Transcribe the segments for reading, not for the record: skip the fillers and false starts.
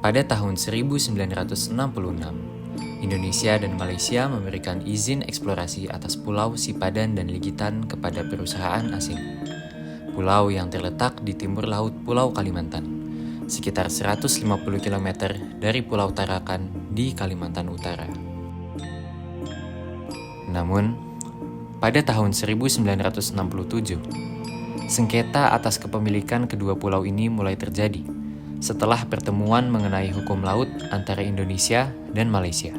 Pada tahun 1966, Indonesia dan Malaysia memberikan izin eksplorasi atas Pulau Sipadan dan Ligitan kepada perusahaan asing. Pulau yang terletak di timur laut Pulau Kalimantan, sekitar 150 km dari Pulau Tarakan di Kalimantan Utara. Namun, pada tahun 1967, sengketa atas kepemilikan kedua pulau ini mulai terjadi setelah pertemuan mengenai hukum laut antara Indonesia dan Malaysia.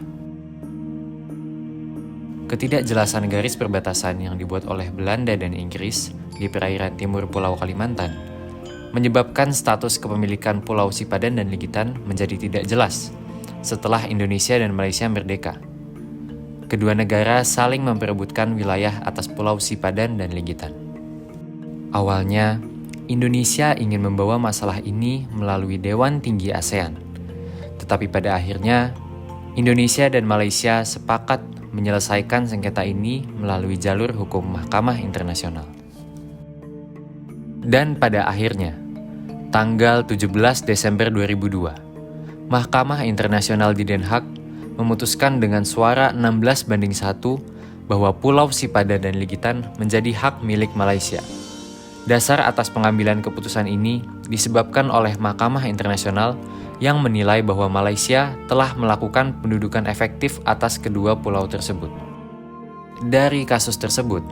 Ketidakjelasan garis perbatasan yang dibuat oleh Belanda dan Inggris di perairan timur Pulau Kalimantan menyebabkan status kepemilikan Pulau Sipadan dan Ligitan menjadi tidak jelas setelah Indonesia dan Malaysia merdeka. Kedua negara saling memperebutkan wilayah atas Pulau Sipadan dan Ligitan. Awalnya, Indonesia ingin membawa masalah ini melalui Dewan Tinggi ASEAN. Tetapi pada akhirnya, Indonesia dan Malaysia sepakat menyelesaikan sengketa ini melalui jalur hukum Mahkamah Internasional. Dan pada akhirnya, tanggal 17 Desember 2002, Mahkamah Internasional di Den Haag memutuskan dengan suara 16-1 bahwa Pulau Sipadan dan Ligitan menjadi hak milik Malaysia. Dasar atas pengambilan keputusan ini disebabkan oleh Mahkamah Internasional yang menilai bahwa Malaysia telah melakukan pendudukan efektif atas kedua pulau tersebut. Dari kasus tersebut,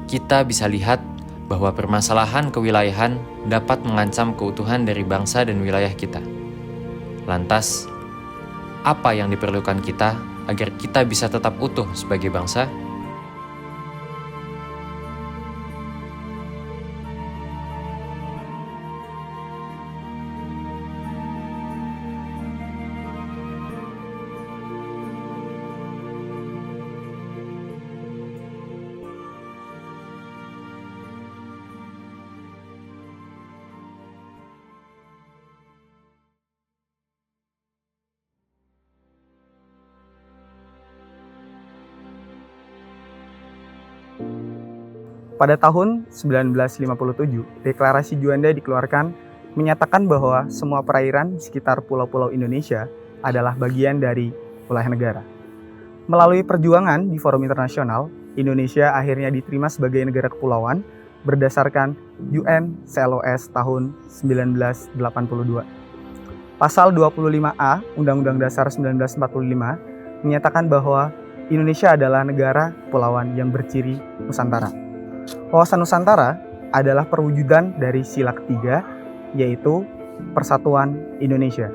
kita bisa lihat bahwa permasalahan kewilayahan dapat mengancam keutuhan dari bangsa dan wilayah kita. Lantas, apa yang diperlukan kita agar kita bisa tetap utuh sebagai bangsa? Pada tahun 1957, Deklarasi Juanda dikeluarkan menyatakan bahwa semua perairan di sekitar pulau-pulau Indonesia adalah bagian dari wilayah negara. Melalui perjuangan di forum internasional, Indonesia akhirnya diterima sebagai negara kepulauan berdasarkan UN CLOS tahun 1982. Pasal 25A Undang-Undang Dasar 1945 menyatakan bahwa Indonesia adalah negara kepulauan yang berciri Nusantara. Wawasan Nusantara adalah perwujudan dari sila ketiga, yaitu Persatuan Indonesia.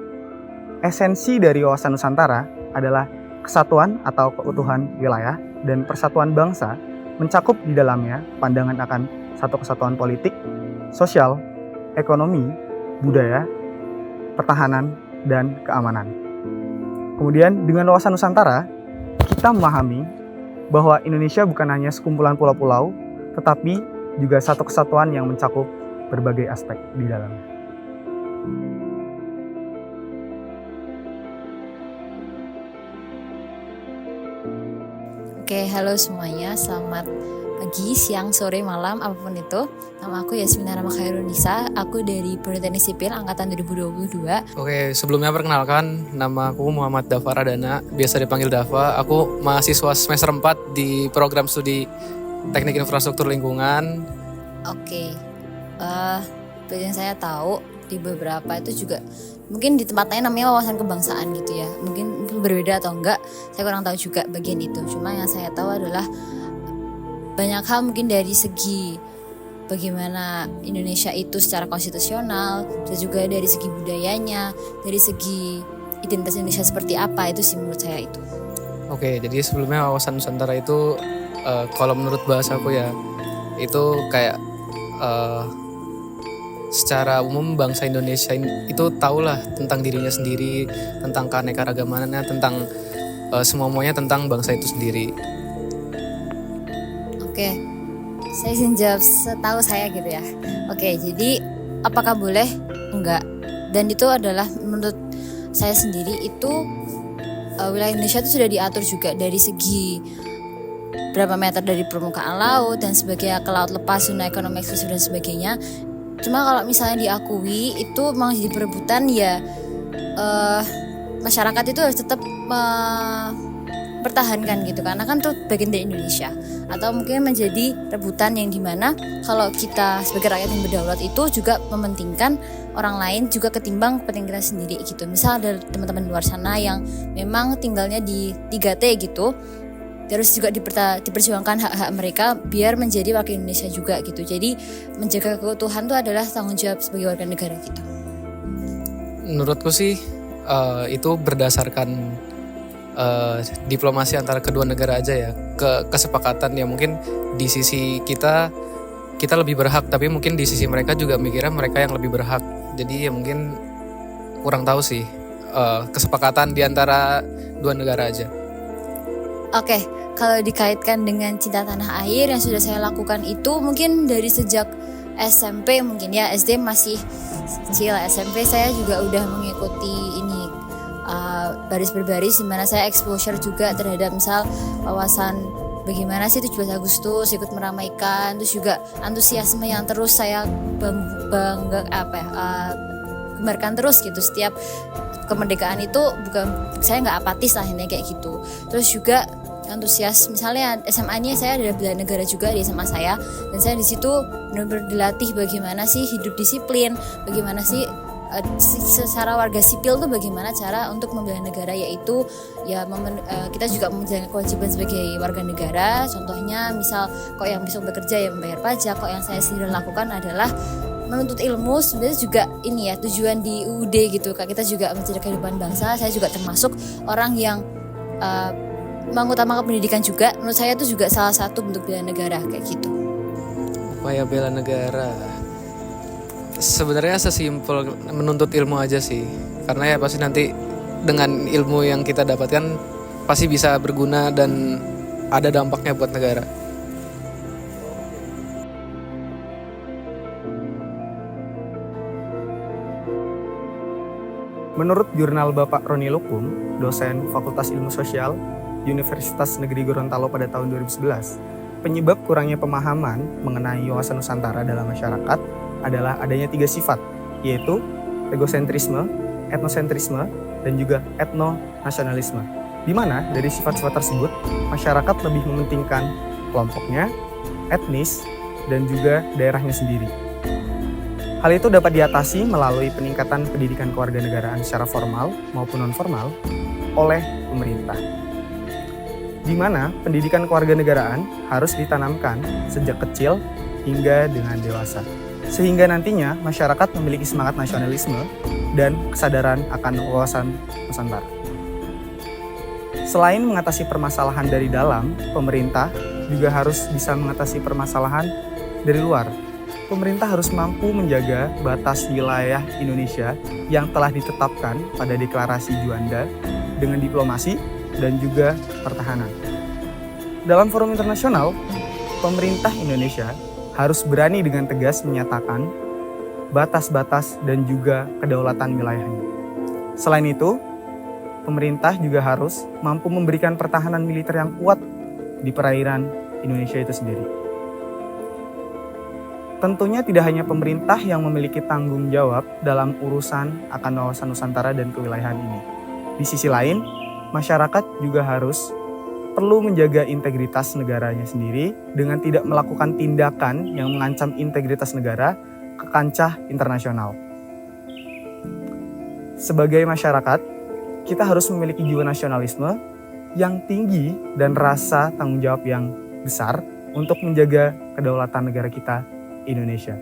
Esensi dari wawasan Nusantara adalah kesatuan atau keutuhan wilayah dan persatuan bangsa, mencakup di dalamnya pandangan akan satu kesatuan politik, sosial, ekonomi, budaya, pertahanan, dan keamanan. Kemudian dengan wawasan Nusantara, kita memahami bahwa Indonesia bukan hanya sekumpulan pulau-pulau, tetapi juga satu kesatuan yang mencakup berbagai aspek di dalamnya. Oke, halo semuanya. Selamat pagi, siang, sore, malam, apapun itu. Nama aku Yasmina Rama Khairunisa. Aku dari Prodi Teknik Sipil Angkatan 2022. Oke, sebelumnya perkenalkan, nama aku Muhammad Dava Radana, biasa dipanggil Dava. Aku mahasiswa semester 4 di program studi Teknik Infrastruktur Lingkungan. Oke, seperti yang saya tahu di beberapa itu juga mungkin di tempat lain namanya wawasan kebangsaan gitu ya. Mungkin berbeda atau enggak, saya kurang tahu juga bagian itu. Cuma yang saya tahu adalah banyak hal mungkin dari segi bagaimana Indonesia itu secara konstitusional, dan juga dari segi budayanya, dari segi identitas Indonesia seperti apa, itu sih menurut saya itu. Oke, jadi sebelumnya wawasan Nusantara itu kalau menurut bahasa aku ya, itu kayak secara umum bangsa Indonesia itu tahulah tentang dirinya sendiri, tentang keanekaragamannya, tentang semuanya tentang bangsa itu sendiri. Oke, saya izin jawab setahu saya gitu ya. Oke, jadi apakah boleh? Enggak. Dan itu adalah menurut saya sendiri itu wilayah Indonesia itu sudah diatur juga dari segi berapa meter dari permukaan laut dan sebagainya, ke laut lepas, zona ekonomi eksklusif dan sebagainya. Cuma kalau misalnya diakui itu memang jadi perebutan ya, masyarakat itu harus tetap pertahankan gitu, karena kan itu bagian dari Indonesia. Atau mungkin menjadi rebutan yang dimana kalau kita sebagai rakyat yang berdaulat itu juga mementingkan orang lain juga ketimbang kepentingan kita sendiri gitu. Misal ada teman-teman luar sana yang memang tinggalnya di 3T gitu, terus juga diperjuangkan hak-hak mereka biar menjadi wakil Indonesia juga gitu. Jadi menjaga keutuhan itu adalah tanggung jawab sebagai warga negara gitu. Menurutku sih itu berdasarkan diplomasi antara kedua negara aja ya, kesepakatan ya. Mungkin di sisi kita lebih berhak, tapi mungkin di sisi mereka juga mikirnya mereka yang lebih berhak. Jadi ya mungkin kurang tahu sih, kesepakatan di antara dua negara aja. Oke, kalau dikaitkan dengan cinta tanah air yang sudah saya lakukan itu mungkin dari sejak SMP mungkin ya, SD masih kecil, SMP saya juga udah mengikuti ini baris berbaris, di mana saya exposure juga terhadap misal wawasan bagaimana sih 17 Agustus, ikut meramaikan, terus juga antusiasme yang terus saya gambarkan terus gitu. Setiap kemerdekaan itu bukan, saya nggak apatis lah ini kayak gitu. Terus juga antusias, misalnya SMA-nya saya ada bela negara juga di SMA saya, dan saya di situ benar-benar dilatih bagaimana sih hidup disiplin, bagaimana sih secara warga sipil tuh bagaimana cara untuk membela negara, yaitu ya kita juga menjalankan kewajiban sebagai warga negara. Contohnya misal kok yang bisa bekerja ya membayar pajak, kok yang saya sendiri lakukan adalah menuntut ilmu. Sebenarnya juga ini ya tujuan di UUD gitu, kita juga mencari kehidupan bangsa. Saya juga termasuk orang yang mengutamakan pendidikan juga. Menurut saya itu juga salah satu bentuk bela negara kayak gitu. Upaya bela negara sebenarnya sesimpel menuntut ilmu aja sih, karena ya pasti nanti dengan ilmu yang kita dapatkan pasti bisa berguna dan ada dampaknya buat negara. Menurut jurnal Bapak Roni Lukum, dosen Fakultas Ilmu Sosial Universitas Negeri Gorontalo pada tahun 2011, penyebab kurangnya pemahaman mengenai wawasan Nusantara dalam masyarakat adalah adanya 3 sifat, yaitu egosentrisme, etnosentrisme, dan juga etnonasionalisme. Di mana dari sifat-sifat tersebut, masyarakat lebih mementingkan kelompoknya, etnis, dan juga daerahnya sendiri. Hal itu dapat diatasi melalui peningkatan pendidikan kewarganegaraan secara formal maupun non-formal oleh pemerintah. Di mana pendidikan kewarganegaraan harus ditanamkan sejak kecil hingga dengan dewasa, sehingga nantinya masyarakat memiliki semangat nasionalisme dan kesadaran akan wawasan Nusantara. Selain mengatasi permasalahan dari dalam, pemerintah juga harus bisa mengatasi permasalahan dari luar. Pemerintah harus mampu menjaga batas wilayah Indonesia yang telah ditetapkan pada Deklarasi Juanda dengan diplomasi dan juga pertahanan. Dalam forum internasional, pemerintah Indonesia harus berani dengan tegas menyatakan batas-batas dan juga kedaulatan wilayahnya. Selain itu, pemerintah juga harus mampu memberikan pertahanan militer yang kuat di perairan Indonesia itu sendiri. Tentunya tidak hanya pemerintah yang memiliki tanggung jawab dalam urusan akan wawasan Nusantara dan kewilayahan ini. Di sisi lain, masyarakat juga harus perlu menjaga integritas negaranya sendiri dengan tidak melakukan tindakan yang mengancam integritas negara ke kancah internasional. Sebagai masyarakat, kita harus memiliki jiwa nasionalisme yang tinggi dan rasa tanggung jawab yang besar untuk menjaga kedaulatan negara kita, Indonesia.